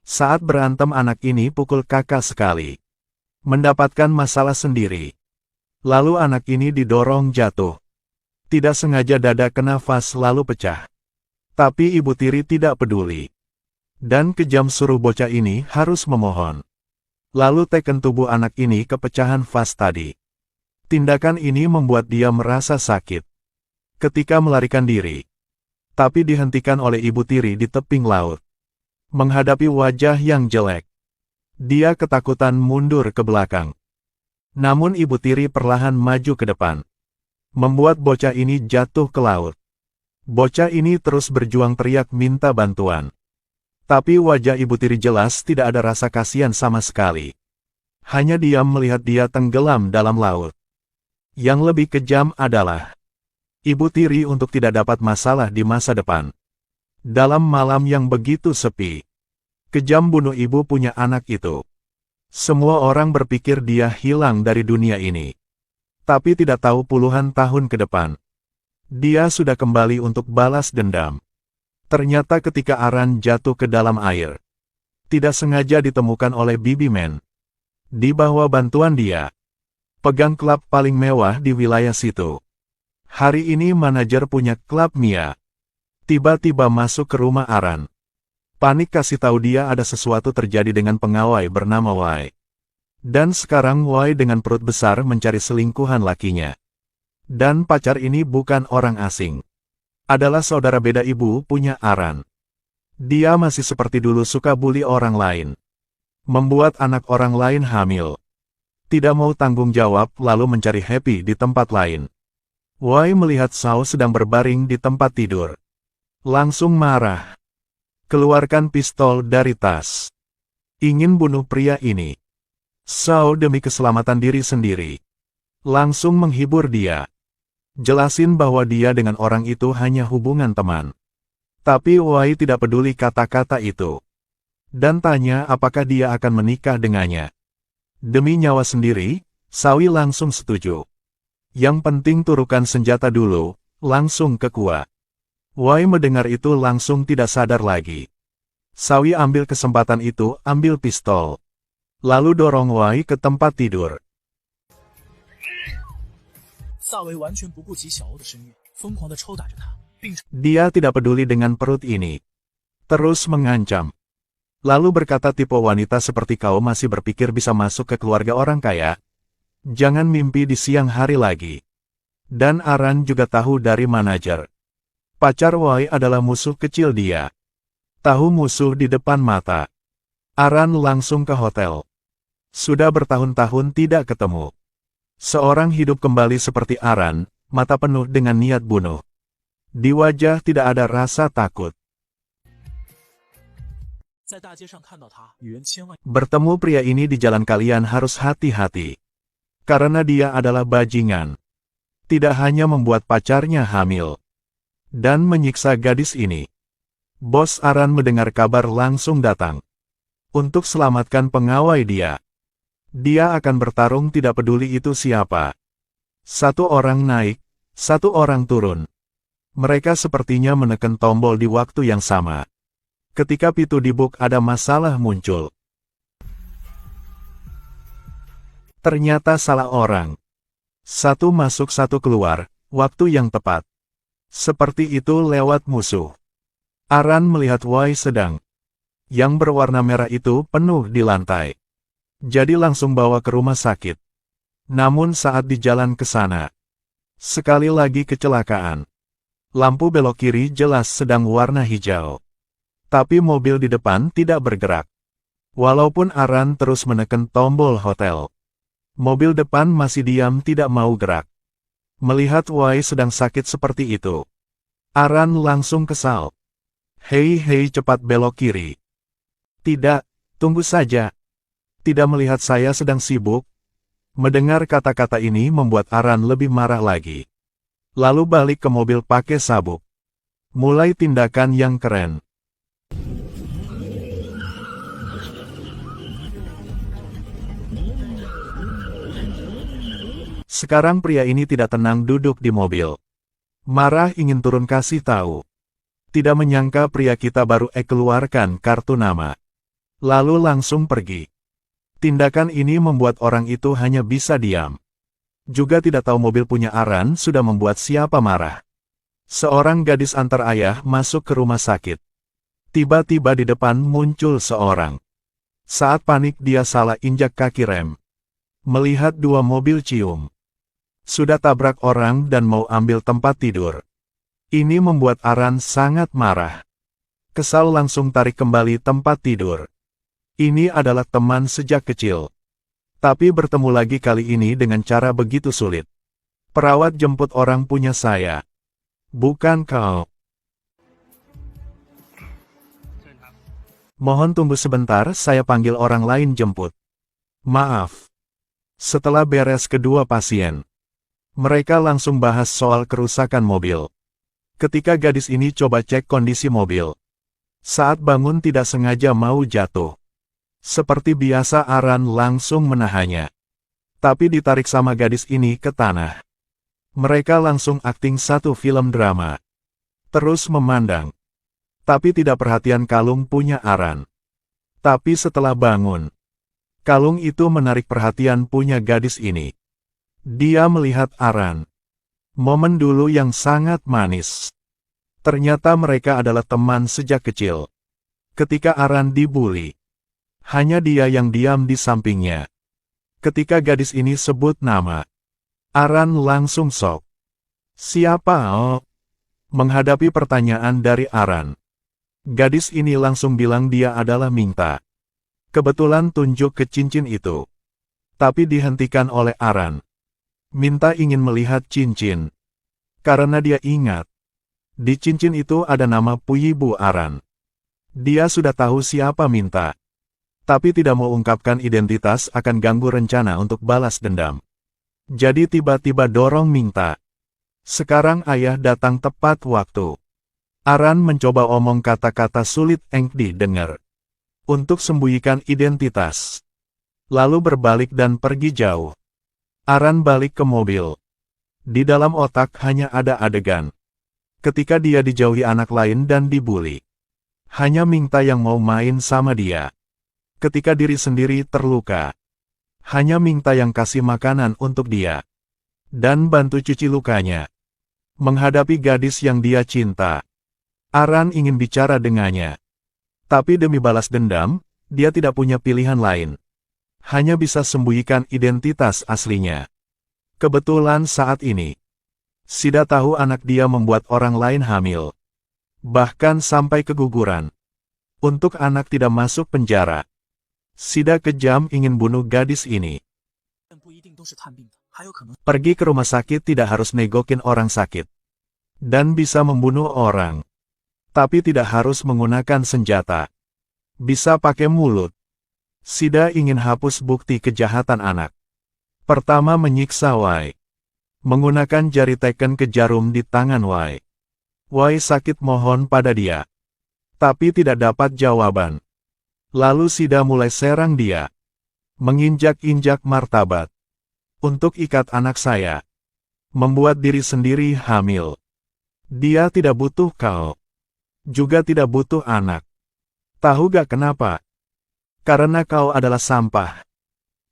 Saat berantem anak ini pukul kakak sekali. Mendapatkan masalah sendiri. Lalu anak ini didorong jatuh. Tidak sengaja dada kena vas lalu pecah. Tapi ibu tiri tidak peduli. Dan kejam suruh bocah ini harus memohon. Lalu teken tubuh anak ini ke pecahan vas tadi. Tindakan ini membuat dia merasa sakit. Ketika melarikan diri. Tapi dihentikan oleh ibu tiri di tebing laut. Menghadapi wajah yang jelek. Dia ketakutan mundur ke belakang. Namun ibu tiri perlahan maju ke depan. Membuat bocah ini jatuh ke laut. Bocah ini terus berjuang teriak minta bantuan. Tapi wajah ibu tiri jelas tidak ada rasa kasihan sama sekali. Hanya diam melihat dia tenggelam dalam laut. Yang lebih kejam adalah ibu tiri untuk tidak dapat masalah di masa depan. Dalam malam yang begitu sepi, kejam bunuh ibu punya anak itu. Semua orang berpikir dia hilang dari dunia ini. Tapi tidak tahu puluhan tahun ke depan. Dia sudah kembali untuk balas dendam. Ternyata ketika Aran jatuh ke dalam air, tidak sengaja ditemukan oleh Bibi Man. Di bawah bantuan dia, pegang klub paling mewah di wilayah situ. Hari ini manajer punya klub Mia. Tiba-tiba masuk ke rumah Aran. Panik kasih tahu dia ada sesuatu terjadi dengan pengawai bernama Wai. Dan sekarang Wai dengan perut besar mencari selingkuhan lakinya. Dan pacar ini bukan orang asing. Adalah saudara beda ibu punya Aran. Dia masih seperti dulu suka bully orang lain. Membuat anak orang lain hamil. Tidak mau tanggung jawab lalu mencari happy di tempat lain. Wai melihat Sao sedang berbaring di tempat tidur. Langsung marah. Keluarkan pistol dari tas. Ingin bunuh pria ini. Sao demi keselamatan diri sendiri. Langsung menghibur dia. Jelasin bahwa dia dengan orang itu hanya hubungan teman. Tapi Wai tidak peduli kata-kata itu. Dan tanya apakah dia akan menikah dengannya. Demi nyawa sendiri, Sawi langsung setuju. Yang penting turunkan senjata dulu, langsung ke gua. Wai mendengar itu langsung tidak sadar lagi. Sawi ambil kesempatan itu, ambil pistol. Lalu dorong Wai ke tempat tidur. Dia tidak peduli dengan perut ini. Terus mengancam. Lalu berkata tipe wanita seperti kau masih berpikir bisa masuk ke keluarga orang kaya? Jangan mimpi di siang hari lagi. Dan Aran juga tahu dari manajer. Pacar Wai adalah musuh kecil dia. Tahu musuh di depan mata. Aran langsung ke hotel. Sudah bertahun-tahun tidak ketemu. Seorang hidup kembali seperti Aran, mata penuh dengan niat bunuh. Di wajah tidak ada rasa takut. Bertemu pria ini di jalan kalian harus hati-hati. Karena dia adalah bajingan. Tidak hanya membuat pacarnya hamil. Dan menyiksa gadis ini. Bos Aran mendengar kabar langsung datang. Untuk selamatkan pengawai dia. Dia akan bertarung tidak peduli itu siapa. Satu orang naik, satu orang turun. Mereka sepertinya menekan tombol di waktu yang sama. Ketika pintu dibuka ada masalah muncul. Ternyata salah orang. Satu masuk satu keluar, waktu yang tepat. Seperti itu lewat musuh. Aran melihat Wai sedang. Yang berwarna merah itu penuh di lantai. Jadi langsung bawa ke rumah sakit. Namun saat di jalan ke sana. Sekali lagi kecelakaan. Lampu belok kiri jelas sedang warna hijau. Tapi mobil di depan tidak bergerak. Walaupun Aran terus menekan tombol hotel. Mobil depan masih diam tidak mau gerak. Melihat Wai sedang sakit seperti itu. Aran langsung kesal. Hei cepat belok kiri. Tidak, tunggu saja. Tidak melihat saya sedang sibuk. Mendengar kata-kata ini membuat Aran lebih marah lagi. Lalu balik ke mobil pakai sabuk. Mulai tindakan yang keren. Sekarang pria ini tidak tenang duduk di mobil. Marah ingin turun kasih tahu. Tidak menyangka pria kita baru keluarkan kartu nama. lalu langsung pergi. Tindakan ini membuat orang itu hanya bisa diam. Juga tidak tahu mobil punya Aran sudah membuat siapa marah. Seorang gadis antar ayah masuk ke rumah sakit. Tiba-tiba di depan muncul seorang. Saat panik dia salah injak kaki rem. Melihat dua mobil cium. Sudah tabrak orang dan mau ambil tempat tidur. Ini membuat Aran sangat marah. Kesal langsung tarik kembali tempat tidur. Ini adalah teman sejak kecil. Tapi bertemu lagi kali ini dengan cara begitu sulit. Perawat jemput orang punya saya. Bukan kau. Mohon tunggu sebentar, saya panggil orang lain jemput. Maaf. Setelah beres kedua pasien, mereka langsung bahas soal kerusakan mobil. Ketika gadis ini coba cek kondisi mobil. Saat bangun tidak sengaja mau jatuh. Seperti biasa Aran langsung menahannya. Tapi ditarik sama gadis ini ke tanah. Mereka langsung akting satu film drama. Terus memandang. Tapi tidak perhatian kalung punya Aran. Tapi setelah bangun, kalung itu menarik perhatian punya gadis ini. Dia melihat Aran. Momen dulu yang sangat manis. Ternyata mereka adalah teman sejak kecil. Ketika Aran dibully, hanya dia yang diam di sampingnya. Ketika gadis ini sebut nama, Aran langsung shock. Siapa? Oh? Menghadapi pertanyaan dari Aran, gadis ini langsung bilang dia adalah Minta. Kebetulan tunjuk ke cincin itu. Tapi dihentikan oleh Aran. Minta ingin melihat cincin. Karena dia ingat. Di cincin itu ada nama Puyibu Aran. Dia sudah tahu siapa Minta. Tapi tidak mau ungkapkan identitas akan ganggu rencana untuk balas dendam. Jadi tiba-tiba dorong Minta. Sekarang ayah datang tepat waktu. Aran mencoba omong kata-kata sulit didengar. Untuk sembunyikan identitas. Lalu berbalik dan pergi jauh. Aran balik ke mobil. Di dalam otak hanya ada adegan. Ketika dia dijauhi anak lain dan dibully. Hanya Minta yang mau main sama dia. Ketika diri sendiri terluka. Hanya Minta yang kasih makanan untuk dia. Dan bantu cuci lukanya. Menghadapi gadis yang dia cinta. Aran ingin bicara dengannya. Tapi demi balas dendam, dia tidak punya pilihan lain. Hanya bisa sembunyikan identitas aslinya. Kebetulan saat ini, Sida tahu anak dia membuat orang lain hamil. Bahkan sampai keguguran. Untuk anak tidak masuk penjara. Sida kejam ingin bunuh gadis ini. Pergi ke rumah sakit tidak harus negokin orang sakit. Dan bisa membunuh orang. Tapi tidak harus menggunakan senjata. Bisa pakai mulut. Sida ingin hapus bukti kejahatan anak. Pertama menyiksa Wai. Menggunakan jari teken ke jarum di tangan Wai. Wai sakit mohon pada dia. Tapi tidak dapat jawaban. Lalu Sida mulai serang dia. Menginjak-injak martabat. Untuk ikat anak saya. Membuat diri sendiri hamil. Dia tidak butuh kau. Juga tidak butuh anak. Tahu gak kenapa? Karena kau adalah sampah.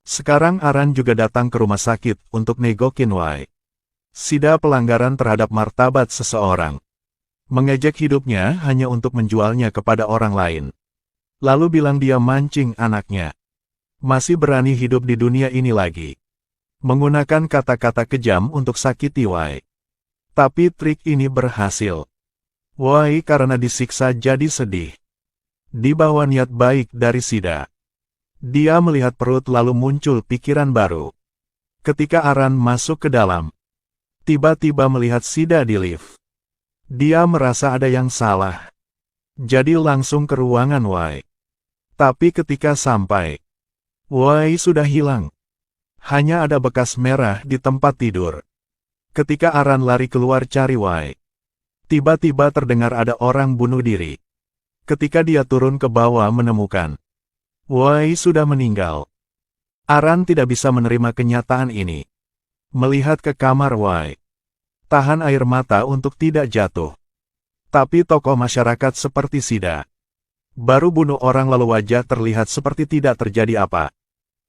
Sekarang Aran juga datang ke rumah sakit untuk negokin Wai. Sida pelanggaran terhadap martabat seseorang. Mengejek hidupnya hanya untuk menjualnya kepada orang lain. Lalu bilang dia mancing anaknya. Masih berani hidup di dunia ini lagi. Menggunakan kata-kata kejam untuk sakiti Wai. Tapi trik ini berhasil. Wai karena disiksa jadi sedih. Di bawah niat baik dari Sida. Dia melihat perut lalu muncul pikiran baru. Ketika Aran masuk ke dalam. Tiba-tiba melihat Sida di lift. Dia merasa ada yang salah. Jadi langsung ke ruangan Wai. Tapi ketika sampai, Wai sudah hilang. Hanya ada bekas merah di tempat tidur. Ketika Aran lari keluar cari Wai. Tiba-tiba terdengar ada orang bunuh diri. Ketika dia turun ke bawah menemukan. Wai sudah meninggal. Aran tidak bisa menerima kenyataan ini. Melihat ke kamar Wai. Tahan air mata untuk tidak jatuh. Tapi tokoh masyarakat seperti Sida. Baru bunuh orang lalu wajah terlihat seperti tidak terjadi apa.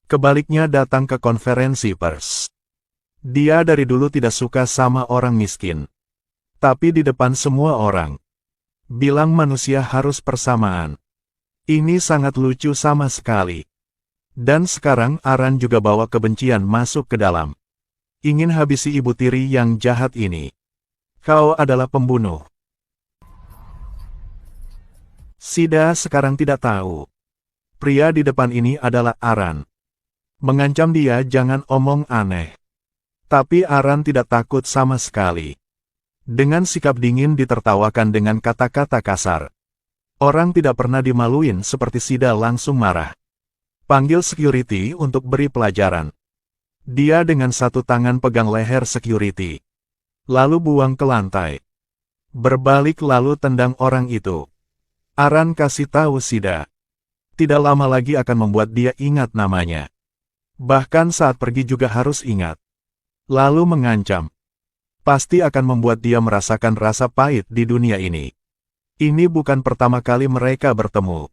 Kebaliknya datang ke konferensi pers. Dia dari dulu tidak suka sama orang miskin. Tapi di depan semua orang, bilang manusia harus persamaan. Ini sangat lucu sama sekali. Dan sekarang Aran juga bawa kebencian masuk ke dalam. Ingin habisi ibu tiri yang jahat ini. Kau adalah pembunuh. Sida sekarang tidak tahu. Pria di depan ini adalah Aran. Mengancam dia jangan omong aneh. Tapi Aran tidak takut sama sekali. Dengan sikap dingin ditertawakan dengan kata-kata kasar. Orang tidak pernah dimaluin seperti Sida langsung marah. Panggil security untuk beri pelajaran. Dia dengan satu tangan pegang leher security. Lalu buang ke lantai. Berbalik lalu tendang orang itu. Aran kasih tahu Sida. Tidak lama lagi akan membuat dia ingat namanya. Bahkan saat pergi juga harus ingat. Lalu mengancam. Pasti akan membuat dia merasakan rasa pahit di dunia ini. Ini bukan pertama kali mereka bertemu.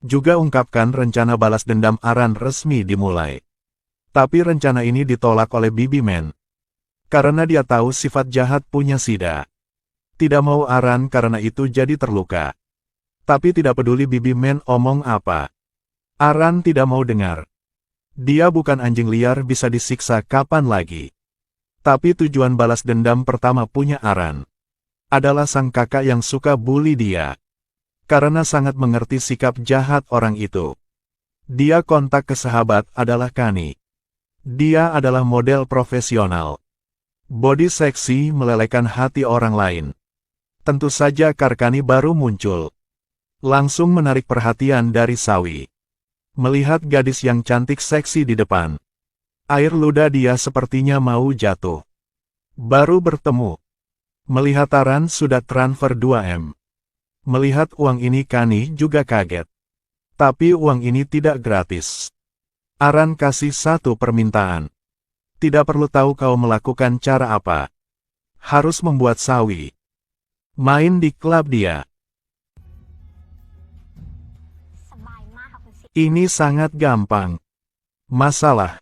Juga ungkapkan rencana balas dendam Aran resmi dimulai. Tapi rencana ini ditolak oleh Bibi Man. Karena dia tahu sifat jahat punya Sida. Tidak mau Aran karena itu jadi terluka. Tapi tidak peduli Bibi Man omong apa. Aran tidak mau dengar. Dia bukan anjing liar bisa disiksa kapan lagi. Tapi tujuan balas dendam pertama punya Aran adalah sang kakak yang suka bully dia. Karena sangat mengerti sikap jahat orang itu. Dia kontak ke sahabat adalah Kani. Dia adalah model profesional. Body seksi melelehkan hati orang lain. Tentu saja Karkani baru muncul. Langsung menarik perhatian dari Sawi. Melihat gadis yang cantik seksi di depan. Air ludah dia sepertinya mau jatuh. Baru bertemu. Melihat Aran sudah transfer 2M. Melihat uang ini Kani juga kaget. Tapi uang ini tidak gratis. Aran kasih satu permintaan. Tidak perlu tahu kau melakukan cara apa. Harus membuat Sawi main di klub dia. Ini sangat gampang. Masalah